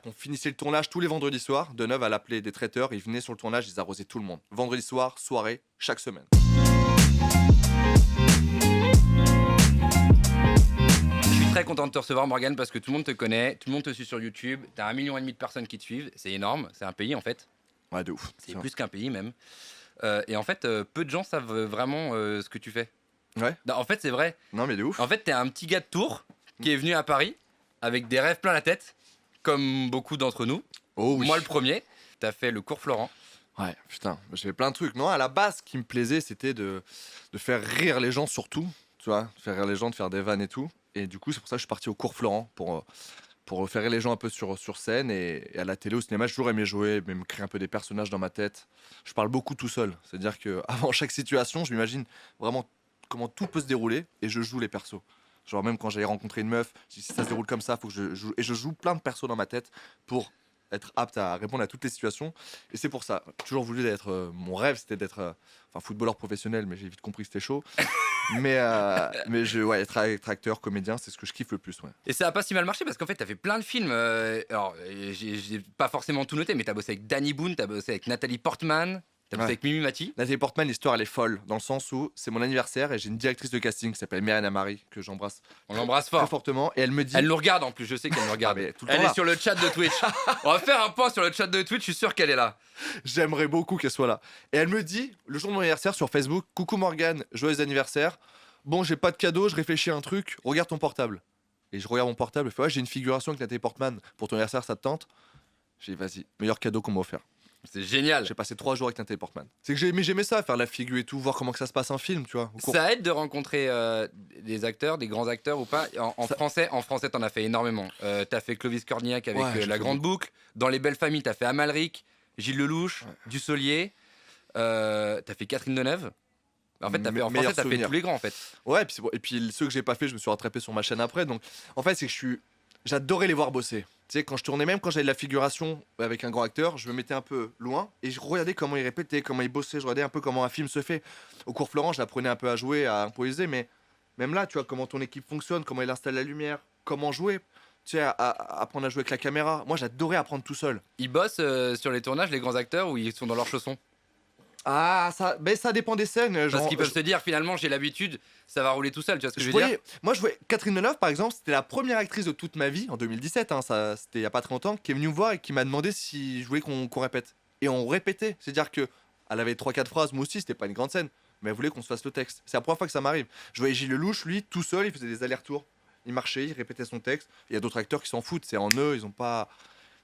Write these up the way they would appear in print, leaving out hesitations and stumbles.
qu'on finissait le tournage tous les vendredis soirs. Deneuve, elle appelait des traiteurs, ils venaient sur le tournage, ils arrosaient tout le monde. Vendredi soir, soirée, chaque semaine. Je suis très content de te recevoir, Morgane, parce que tout le monde te connaît, tout le monde te suit sur YouTube. T'as 1,5 million de personnes qui te suivent. C'est énorme, c'est un pays en fait. Ouais, de ouf. C'est plus qu'un pays même. Et en fait, peu de gens savent vraiment ce que tu fais. Ouais. Non, en fait, c'est vrai. Non, mais de ouf. En fait, t'es un petit gars de Tours qui est venu à Paris avec des rêves plein la tête, comme beaucoup d'entre nous. Oh oui. Moi, le premier. T'as fait le cours Florent. Ouais, putain, j'ai fait plein de trucs. Non, à la base, ce qui me plaisait, c'était de faire rire les gens surtout. Tu vois, de faire rire les gens, de faire des vannes et tout. Et du coup, c'est pour ça que je suis parti au cours Florent pour faire rire les gens un peu sur scène. Et à la télé, au cinéma, j'ai toujours aimé jouer, même créer un peu des personnages dans ma tête. Je parle beaucoup tout seul. C'est-à-dire qu'avant chaque situation, je m'imagine vraiment comment tout peut se dérouler et je joue les persos. Genre même quand j'allais rencontrer une meuf, je dis, si ça se déroule comme ça, faut que je joue. Et je joue plein de persos dans ma tête pour être apte à répondre à toutes les situations. Et c'est pour ça, j'ai toujours voulu être... mon rêve, c'était d'être footballeur professionnel, mais j'ai vite compris que c'était chaud. mais être acteur, comédien, c'est ce que je kiffe le plus. Ouais. Et ça a pas si mal marché parce qu'en fait, t'as fait plein de films. Alors, j'ai pas forcément tout noté, mais t'as bossé avec Danny Boone, t'as bossé avec Nathalie Portman, t'as bossé avec Mimi Mati. Nathalie Portman, l'histoire, elle est folle, dans le sens où c'est mon anniversaire et j'ai une directrice de casting qui s'appelle Myriam Marie, que j'embrasse. On l'embrasse très fort. fortement. Et elle me dit... Elle nous regarde en plus, je sais qu'elle nous regarde. mais tout le temps Elle là. est sur le chat de Twitch. On va faire un point sur le chat de Twitch, je suis sûr qu'elle est là. J'aimerais beaucoup qu'elle soit là. Et elle me dit, le jour de mon anniversaire sur Facebook, coucou Morgane, joyeux anniversaire. Bon, j'ai pas de cadeau, je réfléchis à un truc, regarde ton portable. Et je regarde mon portable, je fais, ouais, j'ai une figuration avec Nathalie Portman pour ton anniversaire, ça te tente? J'ai dit, vas-y, meilleur cadeau qu'on m'a offert. C'est génial. J'ai passé 3 jours avec Nathalie Portman. C'est que j'aimais ça, faire la figure et tout, voir comment que ça se passe un film, tu vois. Ça aide de rencontrer des acteurs, des grands acteurs ou pas. En français, t'en as fait énormément. T'as fait Clovis Cornillac avec La Grande Boucle. Dans Les Belles Familles, t'as fait Amalric, Gilles Lelouch, Dussolier. T'as fait Catherine Deneuve. En fait, en français, t'as fait tous les grands en fait. Ouais, et puis ceux que j'ai pas fait, je me suis rattrapé sur ma chaîne après. Donc, en fait, c'est que j'adorais les voir bosser. Tu sais, quand je tournais, même quand j'avais de la figuration avec un grand acteur, je me mettais un peu loin et je regardais comment il répétait, comment il bossait, je regardais un peu comment un film se fait. Au cours Florent, je l'apprenais un peu à jouer, à improviser, mais même là, tu vois, comment ton équipe fonctionne, comment il installe la lumière, comment jouer, tu sais, à apprendre à jouer avec la caméra. Moi, j'adorais apprendre tout seul. Ils bossent sur les tournages, les grands acteurs, ou ils sont dans leurs chaussons? Ah, ça dépend des scènes. Parce qu'ils peuvent se dire, finalement, j'ai l'habitude, ça va rouler tout seul, tu vois ce que je veux dire? Moi, je voyais Catherine Deneuve, par exemple, c'était la première actrice de toute ma vie, en 2017, hein, c'était il y a pas très longtemps, qui est venue me voir et qui m'a demandé si je voulais qu'on répète. Et on répétait, c'est-à-dire que elle avait 3-4 phrases, moi aussi, c'était pas une grande scène, mais elle voulait qu'on se fasse le texte. C'est la première fois que ça m'arrive. Je voyais Gilles Lelouch, lui, tout seul, il faisait des allers-retours. Il marchait, il répétait son texte. Il y a d'autres acteurs qui s'en foutent, c'est en eux, ils ont pas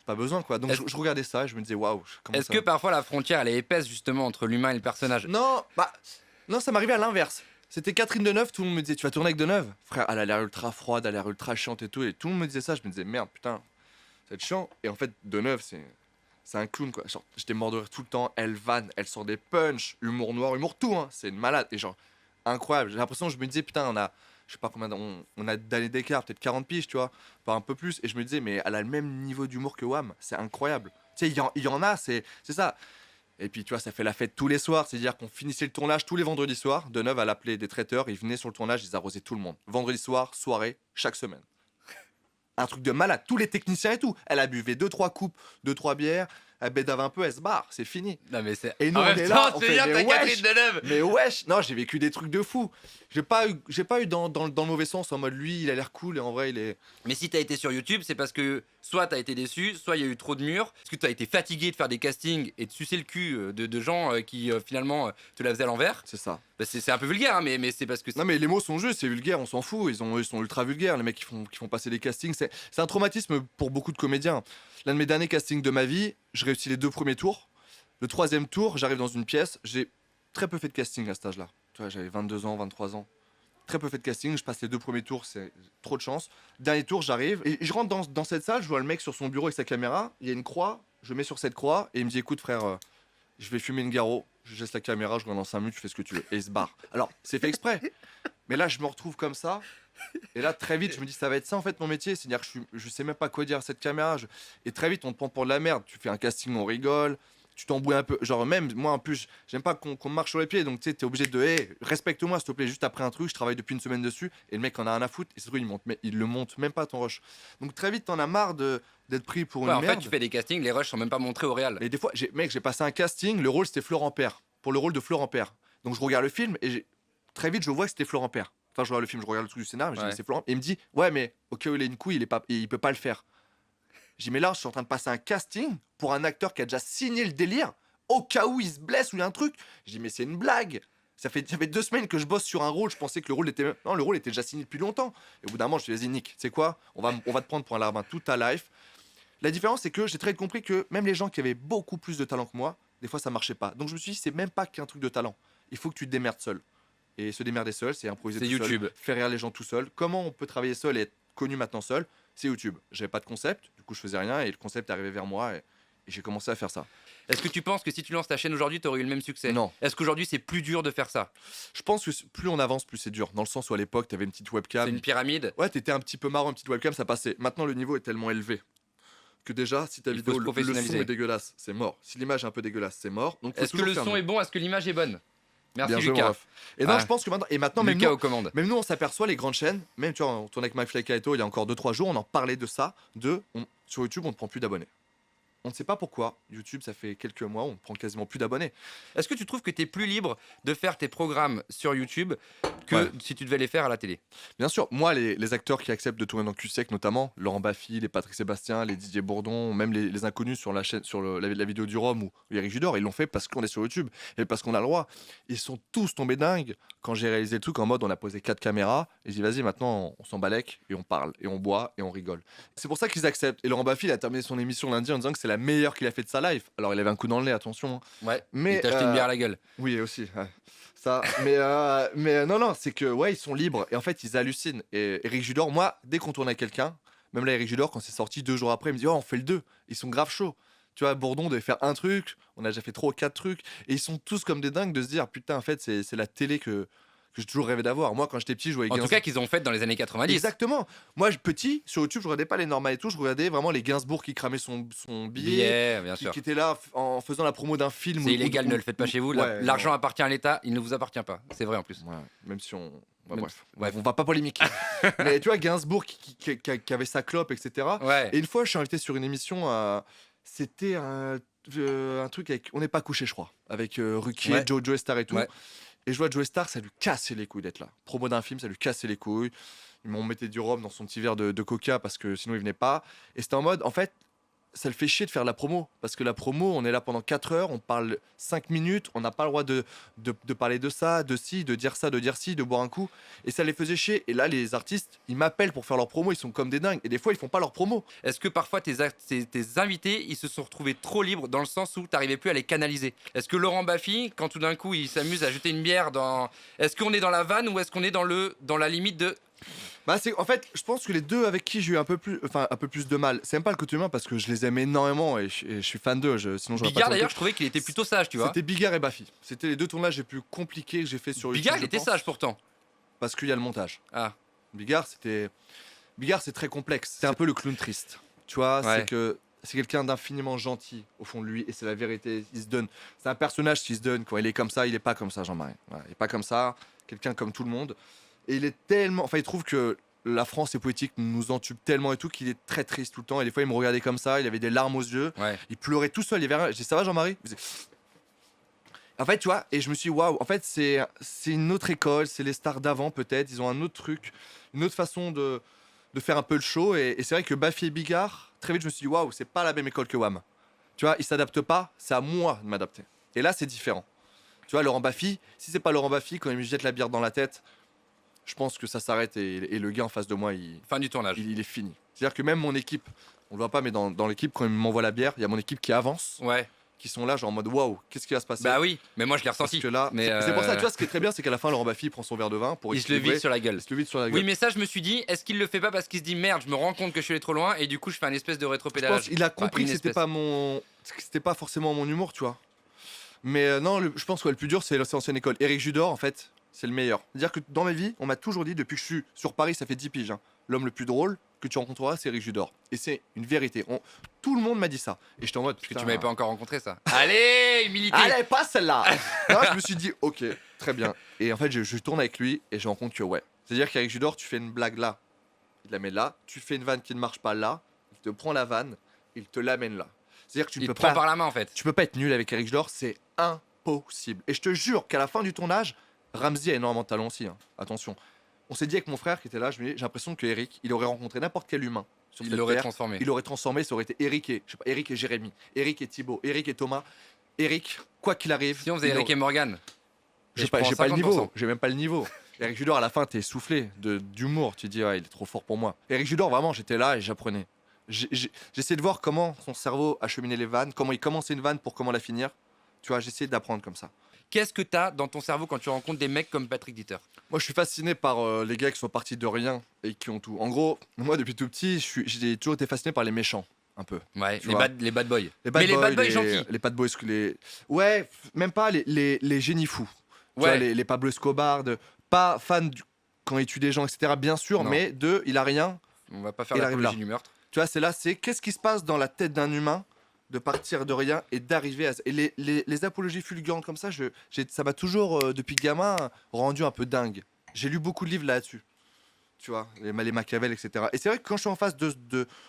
besoin, quoi. Donc je regardais ça et je me disais, waouh. Est-ce que parfois la frontière, elle est épaisse, justement, entre l'humain et le personnage? Non, ça m'arrivait à l'inverse. C'était Catherine Deneuve, tout le monde me disait, tu vas tourner avec Deneuve? Frère, elle a l'air ultra froide, elle a l'air ultra chiante et tout. Et tout le monde me disait ça, je me disais, merde, putain, c'est chiant. Et en fait, Deneuve, c'est un clown, quoi. Genre, j'étais mort de rire tout le temps, elle vanne, elle sort des punchs, humour noir, humour tout, hein. C'est une malade. Et genre, incroyable. J'ai l'impression, je me disais, putain, je sais pas combien, on a d'années d'écart, peut-être 40 piges, tu vois, pas un peu plus. Et je me disais, mais elle a le même niveau d'humour que Wham, c'est incroyable. Tu sais, il y en a, c'est ça. Et puis, tu vois, ça fait la fête tous les soirs, c'est-à-dire qu'on finissait le tournage tous les vendredis soirs. Deneuve, elle appelait des traiteurs, ils venaient sur le tournage, ils arrosaient tout le monde. Vendredi soir, soirée, chaque semaine. Un truc de malade, tous les techniciens et tout. Elle a buvé 2-3 coupes, 2-3 bières, elle bédave un peu, elle se barre, c'est fini. Non mais c'est... Et nous, en on même est temps, là, on tu veux fait, dire, mais t'as Catherine wesh, Deneuve. mais wesh, non, j'ai vécu des trucs de fou. J'ai pas eu dans le mauvais sens, en mode lui, il a l'air cool et en vrai, il est... Mais si t'as été sur YouTube, c'est parce que soit t'as été déçu, soit il y a eu trop de murs, parce que t'as été fatigué de faire des castings et de sucer le cul de gens qui finalement te la faisaient à l'envers. C'est ça. Bah, c'est un peu vulgaire, hein, mais c'est parce que... Non mais les mots sont justes, c'est vulgaire, on s'en fout, ils sont ultra vulgaires, les mecs qui font passer des castings, c'est un traumatisme pour beaucoup de comédiens. L'un de mes derniers castings de ma vie, je réussis les 2 premiers tours. Le 3e tour, j'arrive dans une pièce, j'ai très peu fait de casting à cet âge-là. Tu vois, j'avais 22 ans, 23 ans. Très peu fait de casting, je passe les 2 premiers tours, c'est trop de chance. Dernier tour, j'arrive et je rentre dans cette salle, je vois le mec sur son bureau avec sa caméra, il y a une croix, je mets sur cette croix et il me dit écoute frère, je vais fumer une garo, je laisse la caméra, je reviens dans 5 minutes, tu fais ce que tu veux. Et il se barre. Alors, c'est fait exprès. Mais là, je me retrouve comme ça. Et là, très vite, je me dis, ça va être ça en fait mon métier. C'est-à-dire que je sais même pas quoi dire à cette caméra. Et très vite, on te prend pour de la merde. Tu fais un casting, on rigole. tu t'embrouilles un peu. Genre, même moi, en plus, j'aime pas qu'on me marche sur les pieds. Donc, tu sais, t'es obligé de, hey, respecte-moi, s'il te plaît. Juste après un truc, je travaille depuis une semaine dessus. Et le mec en a rien à foutre. Et ce truc, il le monte même pas ton rush. Donc, très vite, t'en as marre d'être pris pour une en merde. fait, tu fais des castings, les rushs sont même pas montrés au réal. Mais des fois, j'ai passé un casting. Le rôle, c'était Florent Père. Pour le rôle de Florent Père. Donc, je regarde le film et très vite, je vois que c'était Florent Père. Enfin, je regarde le film, je regarde le truc du scénario. Je dis, c'est Florent. Et il me dit, ouais, mais au cas où il a une couille, il peut pas le faire. J'ai dit, mais là, je suis en train de passer un casting pour un acteur qui a déjà signé le délire, au cas où il se blesse ou il y a un truc. J'ai dit, mais c'est une blague. Ça fait 2 semaines que je bosse sur un rôle, je pensais que le rôle était... Non, le rôle était déjà signé depuis longtemps. Et au bout d'un moment, je me suis dit, vas-y, Nick, tu sais quoi, on va te prendre pour un larbin toute ta life. La différence, c'est que j'ai très vite compris que même les gens qui avaient beaucoup plus de talent que moi, des fois, ça marchait pas. Donc je me suis dit, c'est même pas qu'un truc de talent. Il faut que tu te démerdes seul. Et se démerder seul, c'est improviser tout YouTube. seul, faire rire les gens tout seul. Comment on peut travailler seul et être connu maintenant seul? C'est YouTube. J'avais pas de concept, du coup je faisais rien et le concept est arrivé vers moi et j'ai commencé à faire ça. Est-ce que tu penses que si tu lances ta chaîne aujourd'hui, tu aurais eu le même succès? Non. Est-ce qu'aujourd'hui c'est plus dur de faire ça? Je pense que plus on avance, plus c'est dur. Dans le sens où à l'époque, t'avais une petite webcam. C'est une pyramide. Ouais, t'étais un petit peu marrant, une petite webcam, ça passait. Maintenant, le niveau est tellement élevé que déjà, si ta vidéo, le son est dégueulasse, c'est mort. Si l'image est un peu dégueulasse, c'est mort. Donc, est-ce que le son est bon? Est-ce que l'image est bonne? Merci bien Lucas. Joué, et non, je pense que maintenant même Lucas nous, aux commandes. Même nous, on s'aperçoit, les grandes chaînes, même tu vois, on tournait avec MyFly Kaito il y a encore 2-3 jours, on en parlait de ça, sur YouTube, on ne prend plus d'abonnés. On ne sait pas pourquoi. YouTube, ça fait quelques mois, on ne prend quasiment plus d'abonnés. Est-ce que tu trouves que tu es plus libre de faire tes programmes sur YouTube que si tu devais les faire à la télé? Bien sûr, moi, les acteurs qui acceptent de tourner dans QSEC, notamment Laurent Baffy, les Patrick Sébastien, les Didier Bourdon, même les inconnus sur la chaîne, sur la vidéo du Rhum ou Eric Judor, ils l'ont fait parce qu'on est sur YouTube et parce qu'on a le droit. Ils sont tous tombés dingues quand j'ai réalisé le truc en mode on a posé 4 caméras et j'ai dit vas-y, maintenant on s'en balèque et on parle et on boit et on rigole. C'est pour ça qu'ils acceptent. Et Laurent Baffy, il a terminé son émission lundi en disant que c'est la meilleure qu'il a fait de sa life. Alors il avait un coup dans le nez, attention. Ouais, mais il t'a acheté une bière à la gueule. Oui, aussi. Ouais. Ça, mais non, c'est que ouais, ils sont libres et en fait ils hallucinent. Et Eric Judor, moi, dès qu'on tourne avec quelqu'un, même là Eric Judor, quand c'est sorti 2 jours après, il me dit oh on fait le 2. Ils sont grave chauds. Tu vois, Bourdon devait faire un truc, on a déjà fait 3 ou 4 trucs et ils sont tous comme des dingues de se dire putain en fait c'est la télé que j'ai toujours rêvé d'avoir. Moi, quand j'étais petit, je voyais En tout cas, qu'ils ont fait dans les années 90. Exactement. Moi, petit, sur YouTube, je regardais pas les normales et tout, je regardais vraiment les Gainsbourg qui cramaient son billet, bien sûr. qui était là en faisant la promo d'un film. C'est illégal, ne le faites pas chez vous. L'argent appartient à l'État, il ne vous appartient pas. C'est vrai en plus. Ouais, même si on. Bref, on va pas polémiquer. Mais tu vois, Gainsbourg qui avait sa clope, etc. Ouais. Et une fois, je suis invité sur une émission, c'était un truc avec. On n'est pas couché, je crois. Avec Ruquier, Joe Star et tout. Ouais. Et je vois Joe Star, ça lui cassait les couilles d'être là. Promo d'un film, ça lui cassait les couilles. Ils m'ont mis du rhum dans son petit verre de coca parce que sinon il venait pas. Et c'était en mode, en fait, ça le fait chier de faire la promo. Parce que la promo, on est là pendant 4 heures, on parle 5 minutes, on n'a pas le droit de parler de ça, de ci, de dire ça, de dire ci, de boire un coup. Et ça les faisait chier. Et là, les artistes, ils m'appellent pour faire leur promo, ils sont comme des dingues. Et des fois, ils font pas leur promo. Est-ce que parfois tes invités, ils se sont retrouvés trop libres dans le sens où t'arrivais plus à les canaliser? Est-ce que Laurent Baffy, quand tout d'un coup il s'amuse à jeter une bière dans... Est-ce qu'on est dans la vanne ou est-ce qu'on est dans la limite de... Bah en fait, je pense que les deux avec qui j'ai eu un peu plus de mal, c'est même pas le côté humain parce que je les aime énormément et je suis fan d'eux. Sinon, Bigard d'ailleurs, je trouvais qu'il était plutôt sage, tu vois. C'était Bigard et Baffy. C'était les 2 tournages les plus compliqués que j'ai fait sur YouTube. Bigard, il était sage pourtant. Parce qu'il y a le montage. Ah. Bigard, c'est très complexe. C'est un peu le clown triste. Tu vois, c'est que c'est quelqu'un d'infiniment gentil au fond de lui et c'est la vérité. Il se donne. C'est un personnage qui se donne. Quoi. Il est comme ça, il est pas comme ça, Jean-Marie. Voilà, il est pas comme ça. Quelqu'un comme tout le monde. Et il est tellement. Enfin, il trouve que la France est poétique, nous entube tellement et tout qu'il est très triste tout le temps. Et des fois, il me regardait comme ça, il avait des larmes aux yeux. Ouais. Il pleurait tout seul. Il avait rien. Je dis ça va, Jean-Marie? En fait, tu vois, et je me suis dit, waouh, en fait, c'est une autre école, c'est les stars d'avant peut-être, ils ont un autre truc, une autre façon de faire un peu le show. Et c'est vrai que Baffy et Bigard, très vite, je me suis dit, waouh, c'est pas la même école que Wham. Tu vois, ils s'adaptent pas, c'est à moi de m'adapter. Et là, c'est différent. Tu vois, Laurent Baffy, si c'est pas Laurent Baffy, quand il me jette la bière dans la tête, je pense que ça s'arrête et le gars en face de moi, fin du tournage. Il est fini. C'est-à-dire que même mon équipe, on le voit pas, mais dans l'équipe, quand il m'envoie la bière, il y a mon équipe qui avance. Ouais. Qui sont là, genre en mode waouh, qu'est-ce qui va se passer? Bah oui, mais moi je l'ai ressenti. Parce que là, c'est pour ça, tu vois, ce qui est très bien, c'est qu'à la fin, Laurent Baffy prend son verre de vin pour il se le vide sur la gueule. Oui, mais ça, je me suis dit, est-ce qu'il le fait pas parce qu'il se dit merde, je me rends compte que je suis allé trop loin et du coup, je fais un espèce de rétropédalage. Je pense qu'il a compris que c'était pas forcément mon humour, tu vois. Mais non, je pense que le plus dur, c'est l'ancienne école. Eric Judor, en fait, c'est le meilleur. C'est-à-dire que dans ma vie, on m'a toujours dit, depuis que je suis sur Paris, ça fait 10 piges, hein, l'homme le plus drôle que tu rencontreras, c'est Eric Judor. Et c'est une vérité. Tout le monde m'a dit ça. Et j'étais en mode. Parce que tu m'avais pas encore rencontré ça. Allez, humilité. Allez, pas celle-là. Non, je me suis dit, ok, très bien. Et en fait, je tourne avec lui et je rencontre que ouais. C'est-à-dire qu'avec Judor, tu fais une blague là, il la met là. Tu fais une vanne qui ne marche pas là, il te prend la vanne, il te l'amène là. C'est-à-dire que tu ne Il peux te prend pas. par la main en fait. Tu peux pas être nul avec Eric Judor, c'est impossible. Et je te jure qu'à la fin du tournage, Ramsey a énormément de talent aussi. Hein. Attention. On s'est dit avec mon frère qui était là, j'ai l'impression que Eric, il aurait rencontré n'importe quel humain. Sur Il cette l'aurait terre. transformé. Il aurait transformé, ça aurait été Eric et, je sais pas, Eric et Jérémy, Eric et Thibaut, Eric et Thomas. Eric, quoi qu'il arrive. Si on faisait Eric et Morgan. J'ai pas le niveau, j'ai même pas le niveau. Eric Judor, à la fin, t'es essoufflé d'humour. Tu dis, ouais, il est trop fort pour moi. Eric Judor, vraiment, j'étais là et j'apprenais. J'essayais de voir comment son cerveau acheminait les vannes, comment il commençait une vanne pour comment la finir. Tu vois, j'essayais d'apprendre comme ça. Qu'est-ce que t'as dans ton cerveau quand tu rencontres des mecs comme Patrick Dieter? Moi, je suis fasciné par les gars qui sont partis de rien et qui ont tout. En gros, moi, depuis tout petit, j'ai toujours été fasciné par les méchants, un peu. Ouais, Tu les vois. les bad boys. Les Mais les bad boys gentils. Les bad boys, ouais, même pas les génies fous. Tu Ouais. vois, les Pablo Escobar, pas fan quand il tue des gens, etc. Bien sûr, Non. mais il a rien. On va pas faire Il arrive l'apologie là. du meurtre. Tu vois, c'est qu'est-ce qui se passe dans la tête d'un humain de partir de rien et d'arriver à. Et les apologies fulgurantes comme ça, ça m'a toujours, depuis gamin, rendu un peu dingue. J'ai lu beaucoup de livres là-dessus. Tu vois, les Machiavel, etc. Et c'est vrai que quand je suis en face de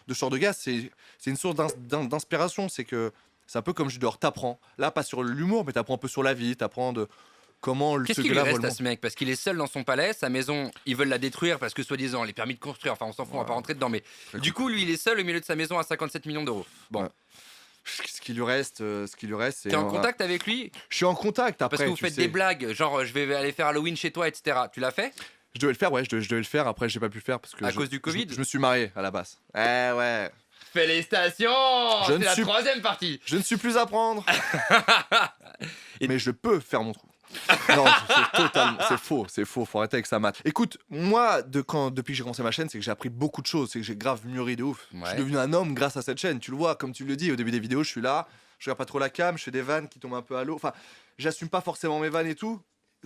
ce genre de gars, c'est une source d'inspiration. C'est un peu comme je dors, t'apprends. Là, pas sur l'humour, mais t'apprends un peu sur la vie, t'apprends de comment Qu'est-ce ce qu'il lui gars-là reste vole à ce mec? Parce qu'il est seul dans son palais, sa maison, ils veulent la détruire parce que soi-disant les permis de construire, enfin on s'en fout, on va pas rentrer dedans, mais du coup lui il est seul au milieu de sa maison à 57 millions d'euros. Bon, Ouais. Ce qui lui reste, c'est. t'es en contact avec lui? Je suis en contact après. Parce que vous tu faites sais. des blagues, genre je vais aller faire Halloween chez toi, etc. Tu l'as fait? Je devais le faire, ouais, je devais le faire. Après, j'ai pas pu le faire parce que. À cause du Covid? Je me suis marié à la base. Ouais. Félicitations! Je C'est ne la suis- troisième partie! Je ne suis plus à prendre. Et- Mais je peux faire mon trou. Non, c'est faux, faut arrêter avec ça, Matt. Écoute, moi, depuis que j'ai commencé ma chaîne, c'est que j'ai appris beaucoup de choses, c'est que j'ai grave mûri de ouf. Je Ouais. suis devenu un homme grâce à cette chaîne, tu le vois, comme tu le dis, au début des vidéos, je suis là, je regarde pas trop la cam, je fais des vannes qui tombent un peu à l'eau, enfin, j'assume pas forcément mes vannes et tout.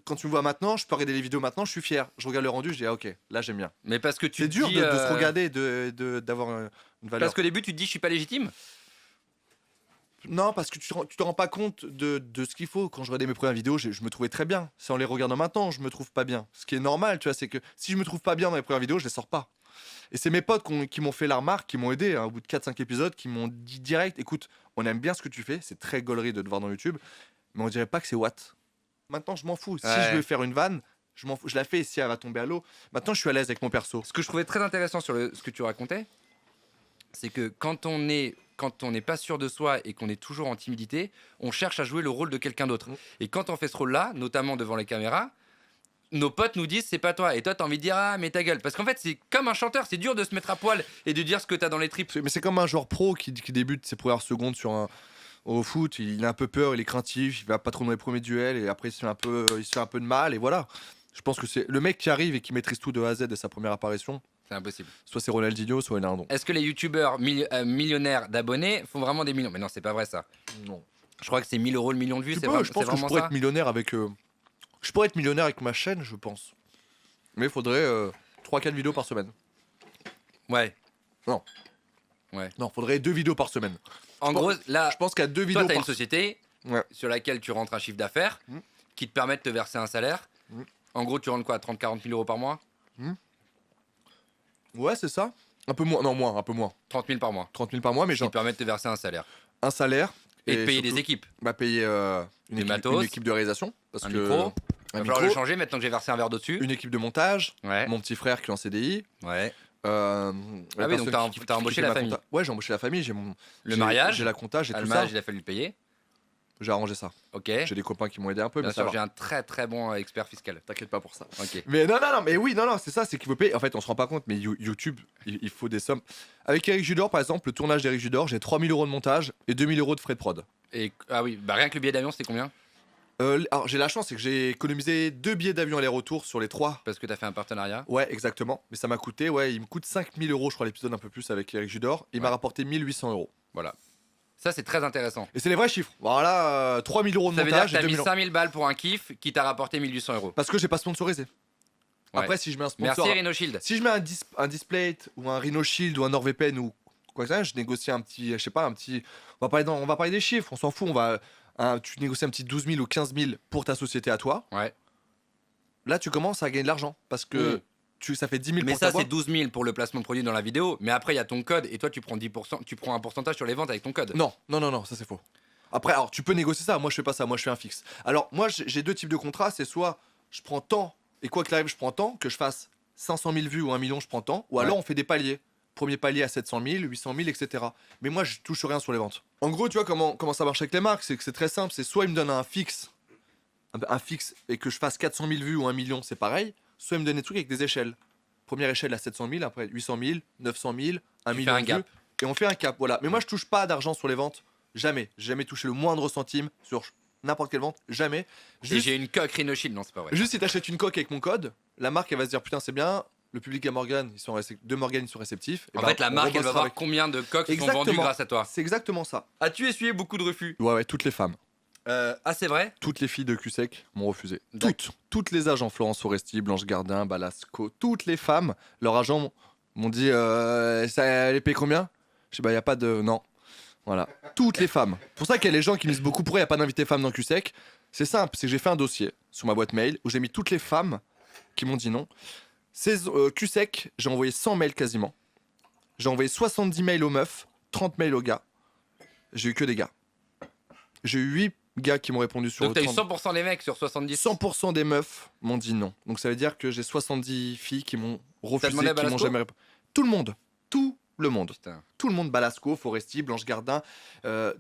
Quand tu me vois maintenant, je peux regarder les vidéos maintenant, je suis fier. Je regarde le rendu, je dis, ah ok, là j'aime bien. Mais parce que tu C'est te dur dis, de se regarder, d'avoir une valeur. Parce qu'au début tu te dis je suis pas légitime? Non, parce que tu te rends pas compte de ce qu'il faut. Quand je regardais mes premières vidéos, je me trouvais très bien. C'est en les regardant maintenant, je me trouve pas bien. Ce qui est normal, tu vois, c'est que si je me trouve pas bien dans mes premières vidéos, je les sors pas. Et c'est mes potes qui m'ont fait la remarque, qui m'ont aidé, hein, au bout de 4-5 épisodes, qui m'ont dit direct, écoute, on aime bien ce que tu fais, c'est très gaulerie de te voir dans YouTube, mais on dirait pas que c'est Watt. Maintenant, je m'en fous. Si Ouais. je veux faire une vanne, je m'en fous. Je la fais et si elle va tomber à l'eau. Maintenant, je suis à l'aise avec mon perso. Ce que je trouvais très intéressant sur ce que tu racontais, c'est que quand on n'est pas sûr de soi et qu'on est toujours en timidité, on cherche à jouer le rôle de quelqu'un d'autre. Mm. Et quand on fait ce rôle-là, notamment devant les caméras, nos potes nous disent c'est pas toi. Et toi, t'as envie de dire ah, mais ta gueule. Parce qu'en fait, c'est comme un chanteur, c'est dur de se mettre à poil et de dire ce que t'as dans les tripes. Mais c'est comme un joueur pro qui débute ses premières secondes au foot, il a un peu peur, il est craintif, il va pas trop dans les premiers duels et après il se fait un peu de mal et voilà. Je pense que c'est le mec qui arrive et qui maîtrise tout de A à Z de sa première apparition. C'est impossible. Soit c'est Ronaldinho, soit Enardon. Est-ce que les youtubeurs millionnaires d'abonnés font vraiment des millions? Mais non, c'est pas vrai ça. Non. Je crois que c'est 1000 euros le million de vues. Je C'est pense que je vraiment pourrais ça. être millionnaire avec. Je pourrais être millionnaire avec ma chaîne, je pense. Mais il faudrait 3-4 vidéos par semaine. Ouais. Non, faudrait 2 vidéos par semaine. En Je gros, pense- là, Je pense qu'à 2 toi, vidéos t'as une par société Ouais. sur laquelle tu rentres un chiffre d'affaires Mm. qui te permet de te verser un salaire. Mm. En gros, tu rentres quoi, 30-40 000 euros par mois? Ouais, c'est ça. Un peu moins. Non, moins, un peu moins. 30 000 par mois. 30 000 par mois, mais Qui genre te permet de te verser un salaire. un salaire. Et de payer surtout, des équipes. Bah, payer Des matos. une équipe de réalisation. Parce Un que, micro. Un Il va falloir le micro, changer maintenant que j'ai versé un verre d'eau dessus. une équipe de montage. Ouais. Mon petit frère qui est en CDI. Ouais. La Ah oui, donc personne t'as embauché fait la ma famille. compta. Ouais, j'ai embauché la famille. Le mariage. J'ai la compta, j'ai tout ça. Almage, il a fallu le payer. J'ai arrangé ça. Ok. J'ai des copains qui m'ont aidé un peu, Bien mais ça sûr, va. j'ai un très très bon expert fiscal. T'inquiète pas pour ça. Ok. Mais non, mais oui, non, c'est ça, c'est qu'il faut payer. En fait, on se rend pas compte, mais YouTube, il faut des sommes. Avec Eric Judor, par exemple, le tournage d'Eric Judor, j'ai 3 000 euros de montage et 2 000 euros de frais de prod. Et ah oui, bah rien que le billet d'avion, c'était combien? Alors, j'ai la chance, c'est que j'ai économisé 2 billets d'avion aller-retour sur les 3. Parce que t'as fait un partenariat. Ouais, exactement. Mais ça m'a coûté, ouais, il me coûte 5 000 euros, je crois, l'épisode un peu plus avec Eric Judor. Il m'a Ouais. rapporté 1 800 euros. Voilà. Ça, c'est très intéressant. Et c'est les vrais chiffres. Voilà, 3 000 euros de Ça veut dire que montage et t'as 2 mis 000 euros. 5000 balles pour un kiff qui t'a rapporté 1800 euros. Parce que j'ai pas sponsorisé. Ouais. Après, si je mets un sponsor. Merci Rhino Shield. Si je mets un Displate ou un Rhino Shield ou un NordVPN ou quoi que ça, je négocie un petit, je sais pas, un petit. On va parler des chiffres, on s'en fout. Tu négocies un petit 12 000 ou 15 000 pour ta société à toi. Ouais. Là, tu commences à gagner de l'argent parce que ça fait 10 000 Mais pour ça, ta boîte. c'est 12 000 pour le placement de produit dans la vidéo. Mais après, il y a ton code et toi, tu prends 10%, tu prends un pourcentage sur les ventes avec ton code. Non, ça c'est faux. Après, alors tu peux négocier ça. Moi, je fais pas ça. Moi, je fais un fixe. Alors, moi, j'ai deux types de contrats. C'est soit je prends tant et quoi qu'il arrive, je prends tant, que je fasse 500 000 vues ou 1 million, je prends tant. Ou alors, on fait des paliers. Premier palier à 700 000, 800 000, etc. Mais moi, je touche rien sur les ventes. En gros, tu vois comment ça marche avec les marques, c'est que c'est très simple. C'est soit ils me donnent un fixe et que je fasse 400 000 vues ou 1 million, c'est pareil. Soit ils me donnent des trucs avec des échelles. Première échelle à 700 000, après 800 000, 900 000, 1 million un de gap. vues. Et on fait un cap, voilà. Mais moi, je touche pas d'argent sur les ventes. Jamais. J'ai jamais touché le moindre centime sur n'importe quelle vente. Jamais. Et j'ai une coque Rhino Shield, non, c'est pas vrai. Juste si t'achètes une coque avec mon code, la marque, elle va se dire putain, c'est bien. Le public à Morgan, de Morgan, ils sont réceptifs. En fait, la marque, elle va voir combien de coques sont vendues grâce à toi. C'est exactement ça. As-tu essuyé beaucoup de refus? Ouais, toutes les femmes. Ah, c'est vrai? Toutes les filles de QSEC m'ont refusé. D'accord. Toutes les agents, Florence Foresti, Blanche Gardin, Balasco, toutes les femmes, leurs agents m'ont dit ça, elle est payée combien? Je sais, bah, y a pas de. Non. Voilà. Toutes les femmes. C'est pour ça qu'il y a les gens qui me disent beaucoup pourquoi il n'y a pas d'invité femme dans QSEC. C'est simple, c'est que j'ai fait un dossier sur ma boîte mail où j'ai mis toutes les femmes qui m'ont dit non. QSEC, j'ai envoyé 100 mails quasiment. J'ai envoyé 70 mails aux meufs, 30 mails aux gars. J'ai eu que des gars. J'ai eu 8 gars qui m'ont répondu sur Donc t'as eu 30. 100% des mecs sur 70? 100% des meufs m'ont dit non. Donc ça veut dire que j'ai 70 filles qui m'ont refusé, demandé à qui m'ont Balasco? jamais répondu. Tout le monde. Tout le monde. Putain. Tout le monde. Balasco, Foresti, Blanche Gardin.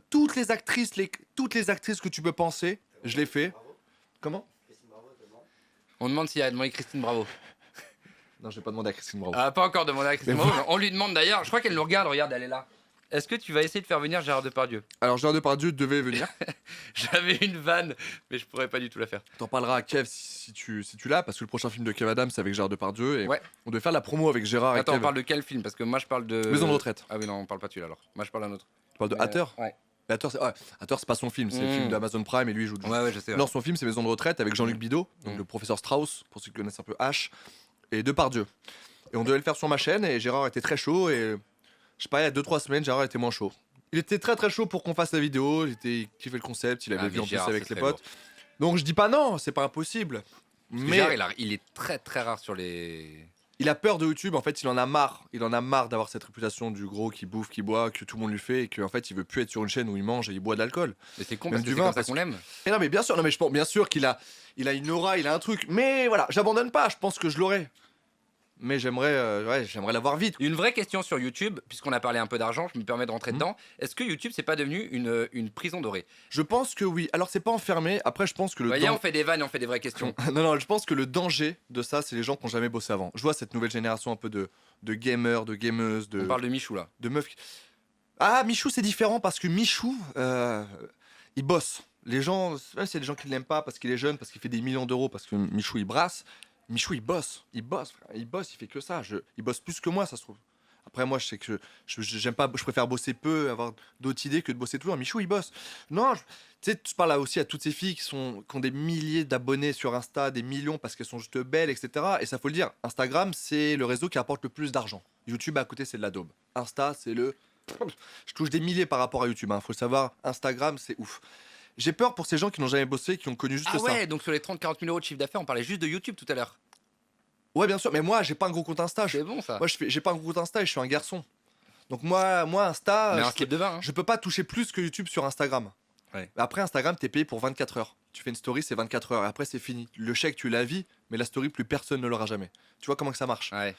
Toutes les actrices que tu peux penser, je l'ai fait. Comment? On demande s'il y a demandé Christine Bravo. Non, je vais pas demander à Christine Bravo. Ah, pas encore demandé à Christine Bravo. On lui demande d'ailleurs, je crois qu'elle nous regarde, elle est là. Est-ce que tu vas essayer de faire venir Gérard Depardieu? Alors Gérard Depardieu devait venir. J'avais une vanne, mais je pourrais pas du tout la faire. T'en parleras à Kev si tu l'as, parce que le prochain film de Kev Adams c'est avec Gérard Depardieu et Ouais. on devait faire la promo avec Gérard et Attends, Kev. on parle de quel film? Parce que moi je parle de. Maison de retraite. Ah oui, non, on parle pas de celui-là alors. Moi je parle d'un autre. Tu parles de Mais, Hatter. Ouais. Hatter, c'est pas son film, c'est le film d'Amazon Prime et lui il joue dedans. Ouais, je sais. Ouais. Non, son film c'est Maison de retraite avec Jean-Luc Bidot, donc le professeur Strauss, pour ceux qui connaissent un peu H, et Depardieu. Et on devait le faire sur ma chaîne et Gérard était très chaud et je sais pas, il y a 2-3 semaines, Gérard était moins chaud. Il était très très chaud pour qu'on fasse la vidéo, il kiffait le concept, il avait vu en plus Gérard, avec c'est les très potes. Donc je dis pas non, c'est pas impossible. Parce que Mais Gérard, il est très très rare sur les. il a peur de YouTube, en fait il en a marre. Il en a marre d'avoir cette réputation du gros qui bouffe, qui boit, que tout le monde lui fait et qu'en fait il veut plus être sur une chaîne où il mange et il boit de l'alcool. Mais c'est con Même parce que du c'est vin, comme ça parce qu'on l'aime. Et non mais bien sûr, je pense bien sûr qu'il a une aura, il a un truc. Mais voilà, j'abandonne pas, je pense que je l'aurai. Mais j'aimerais l'avoir vite. Une vraie question sur YouTube, puisqu'on a parlé un peu d'argent, je me permets de rentrer dedans. Est-ce que YouTube c'est pas devenu une prison dorée? Je pense que oui. Alors c'est pas enfermé. Après je pense que le Voyez, on fait des vannes, et on fait des vraies questions. non, je pense que le danger de ça, c'est les gens qui n'ont jamais bossé avant. Je vois cette nouvelle génération un peu de gamers, de gameuses, On parle de Michou là. de meufs. Ah, Michou, c'est différent parce que Michou, il bosse. Les gens, c'est des gens qui ne l'aiment pas parce qu'il est jeune, parce qu'il fait des millions d'euros, parce que Michou, il brasse. Michou, il bosse, frère. Il fait que ça. Il bosse plus que moi, ça se trouve. Après, moi, je sais que j'aime pas, je préfère bosser peu, avoir d'autres idées que de bosser toujours. Michou, il bosse. Non, tu sais, tu parles là aussi à toutes ces filles qui ont des milliers d'abonnés sur Insta, des millions parce qu'elles sont juste belles, etc. Et ça, faut le dire, Instagram, c'est le réseau qui apporte le plus d'argent. YouTube, à côté, c'est de la daube. Insta, c'est le. Je touche des milliers par rapport à YouTube. Faut le savoir, Instagram, c'est ouf. J'ai peur pour ces gens qui n'ont jamais bossé, qui ont connu juste Ah ça. ouais, donc sur les 30-40 000 euros de chiffre d'affaires, on parlait juste de YouTube tout à l'heure. Ouais, bien sûr, mais moi, j'ai pas un gros compte Insta. C'est bon ça. Moi, j'ai pas un gros compte Insta et je suis un garçon. Donc moi Insta, Mais un slip de bain. Hein. je peux pas toucher plus que YouTube sur Instagram. Ouais. Après, Instagram, t'es payé pour 24 heures. Tu fais une story, c'est 24 heures. Et après, c'est fini. Le chèque, tu la vis, mais la story, plus personne ne l'aura jamais. Tu vois comment que ça marche. Ouais.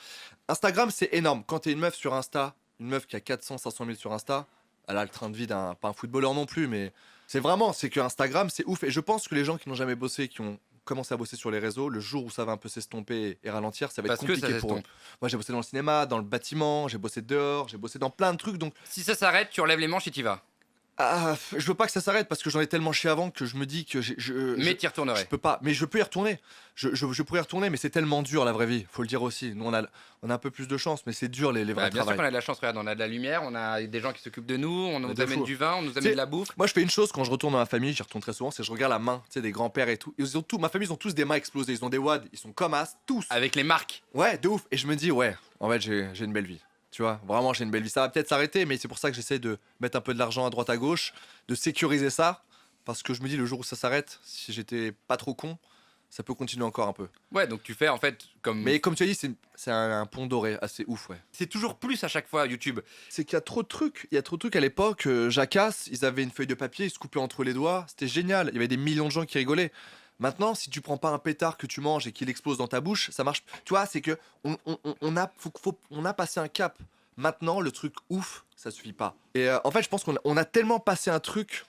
Instagram, c'est énorme. Quand t'es une meuf sur Insta, une meuf qui a 400, 500 000 sur Insta, elle a le train de vie d'un, pas un footballeur non plus, mais c'est que Instagram, c'est ouf. Et je pense que les gens qui n'ont jamais bossé, qui ont commencé à bosser sur les réseaux, le jour où ça va un peu s'estomper et ralentir, ça va être Parce que ça compliqué pour eux. s'estompe. Moi, j'ai bossé dans le cinéma, dans le bâtiment, j'ai bossé dehors, j'ai bossé dans plein de trucs. Donc, Si ça s'arrête, tu relèves les manches et t'y vas. Je veux pas que ça s'arrête parce que j'en ai tellement chié avant que je me dis que Mais t'y je retournerais. peux pas. Mais je peux y retourner. Je pourrais y retourner, mais c'est tellement dur la vraie vie. Faut le dire aussi. Nous, on a un peu plus de chance, mais c'est dur les vrais Bien sûr travails. qu'on a de la chance, regarde, on a de la lumière, on a des gens qui s'occupent de nous, on nous de amène fou. du vin, on nous amène C'est- de la bouffe. Moi, je fais une chose quand je retourne dans ma famille, j'y retourne très souvent, c'est que je regarde la main, tu sais, des grands-pères et tout. Ils ont tout. Ma famille, ils ont tous des mains explosées. Ils ont des wads, ils sont comme as, tous. Avec les marques. Ouais, de ouf. Et je me dis, ouais, en fait, j'ai une belle vie. Tu vois, vraiment, j'ai une belle vie. Ça va peut-être s'arrêter, mais c'est pour ça que j'essaie de mettre un peu de l'argent à droite à gauche, de sécuriser ça. Parce que je me dis, le jour où ça s'arrête, si j'étais pas trop con, ça peut continuer encore un peu. Ouais, donc tu fais en fait comme. Mais comme tu as dit, c'est un pont doré assez ouf, ouais. C'est toujours plus à chaque fois YouTube. C'est qu'il y a trop de trucs. Il y a trop de trucs à l'époque. Jacasse, ils avaient une feuille de papier, ils se coupaient entre les doigts. C'était génial. Il y avait des millions de gens qui rigolaient. Maintenant, si tu prends pas un pétard que tu manges et qu'il explose dans ta bouche, ça marche. Tu vois, c'est que on a passé un cap. Maintenant, le truc ouf, ça suffit pas. Et en fait, je pense qu'on a tellement passé un truc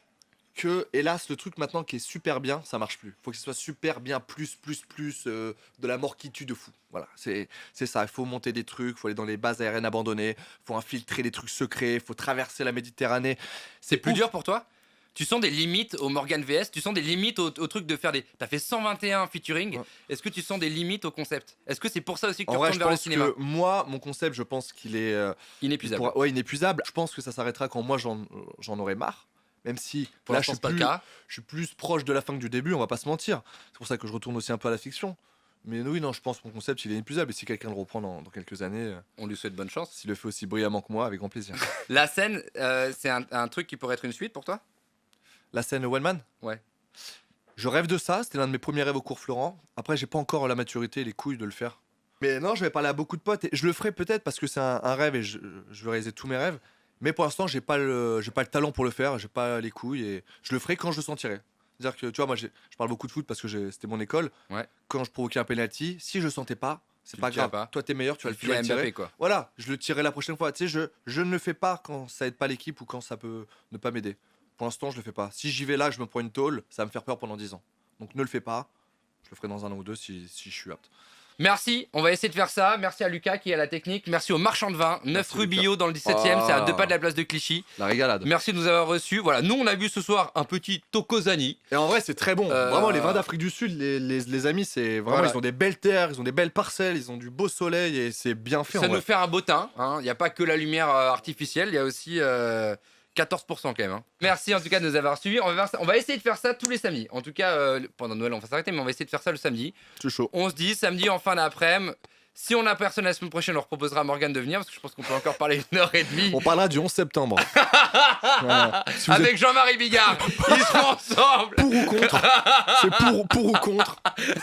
que, hélas, le truc maintenant qui est super bien, ça marche plus. Faut que ce soit super bien, plus, de la mort qui tue de fou. Voilà, c'est ça. Il faut monter des trucs, faut aller dans les bases aériennes abandonnées, faut infiltrer des trucs secrets, faut traverser la Méditerranée. C'est plus ouf. dur pour toi? Tu sens des limites au Morgan VS? Tu sens des limites au truc de faire des. T'as fait 121 featuring. Ouais. Est-ce que tu sens des limites au concept? Est-ce que c'est pour ça aussi que tu En vrai, retournes je vers le pense cinéma? que moi, mon concept, je pense qu'il est Inépuisable. ouais, inépuisable. Je pense que ça s'arrêtera quand moi j'en aurai marre. Même si Pour là, l'instant, c'est pas le cas. je suis plus proche de la fin que du début, on va pas se mentir. C'est pour ça que je retourne aussi un peu à la fiction. Mais oui, non, je pense que mon concept, il est inépuisable. Et si quelqu'un le reprend dans quelques années, On lui souhaite bonne chance. s'il le fait aussi brillamment que moi, avec grand plaisir. La scène, c'est un truc qui pourrait être une suite pour toi? La scène One Man. Ouais. Je rêve de ça, c'était l'un de mes premiers rêves au cours Florent. Après, j'ai pas encore la maturité et les couilles de le faire. Mais non, je vais parler à beaucoup de potes et je le ferai peut-être parce que c'est un rêve et je veux réaliser tous mes rêves. Mais pour l'instant, j'ai pas le talent pour le faire, j'ai pas les couilles et je le ferai quand je le sentirai. C'est-à-dire que tu vois, moi, je parle beaucoup de foot parce que c'était mon école. Ouais. Quand je provoquais un penalty, si je le sentais pas, c'est Tu pas le tires grave. pas. Toi, t'es meilleur, tu vas Tu le fais tirer. Mbappé, quoi. Voilà, je le tirerai la prochaine fois. Tu sais, je ne le fais pas quand ça aide pas l'équipe ou quand ça peut ne pas m'aider. Pour l'instant, je le fais pas. Si j'y vais là, je me prends une tôle, ça va me faire peur pendant 10 ans. Donc ne le fais pas. Je le ferai dans un an ou deux si je suis apte. Merci, on va essayer de faire ça. Merci à Lucas qui est à la technique. Merci au marchand de vin, 9 Merci, rue Lucas. Billot dans le 17e, Ah. c'est à 2 pas de la place de Clichy. La régalade. Merci de nous avoir reçus. Voilà, nous on a bu ce soir un petit Tokozani. Et en vrai, c'est très bon. Euh, Vraiment, les vins d'Afrique du Sud, les amis, c'est vraiment, Voilà. ils ont des belles terres, ils ont des belles parcelles, ils ont du beau soleil et c'est bien fait. Ça en nous vrai. fait un beau teint. Il n'y a pas que la lumière artificielle, il y a aussi 14% quand même. Merci en tout cas de nous avoir suivis. On va essayer de faire ça tous les samedis. En tout cas, pendant Noël, on va s'arrêter, mais on va essayer de faire ça le samedi. C'est chaud. On se dit samedi en fin d'après-midi. Si on n'a personne la semaine prochaine, on reproposera à Morgane de venir parce que je pense qu'on peut encore parler 1h30 On parlera du 11 septembre. Voilà. Si vous avec Jean-Marie Bigard. Ils seront ensemble. êtes pour ou contre, c'est pour ou contre.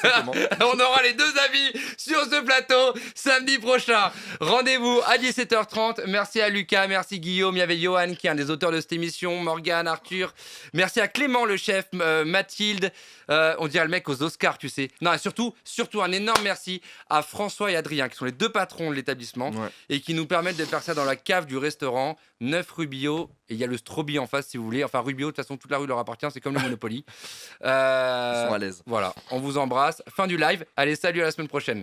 Simplement. On aura les deux avis sur ce plateau samedi prochain. Rendez-vous à 17h30. Merci à Lucas, merci Guillaume. Il y avait Johan qui est un des auteurs de cette émission, Morgane, Arthur. Merci à Clément le chef, Mathilde. On dirait le mec aux Oscars, tu sais. Non, et surtout un énorme merci à François et Adrien qui sont les deux patrons de l'établissement Ouais. et qui nous permettent de faire ça dans la cave du restaurant 9 rue Billot. Et il y a le Strobi en face si vous voulez. Enfin, rue Billot, de toute façon, toute la rue leur appartient. C'est comme le Monopoly. Ils sont à l'aise. Voilà, on vous embrasse. Fin du live. Allez, salut, à la semaine prochaine.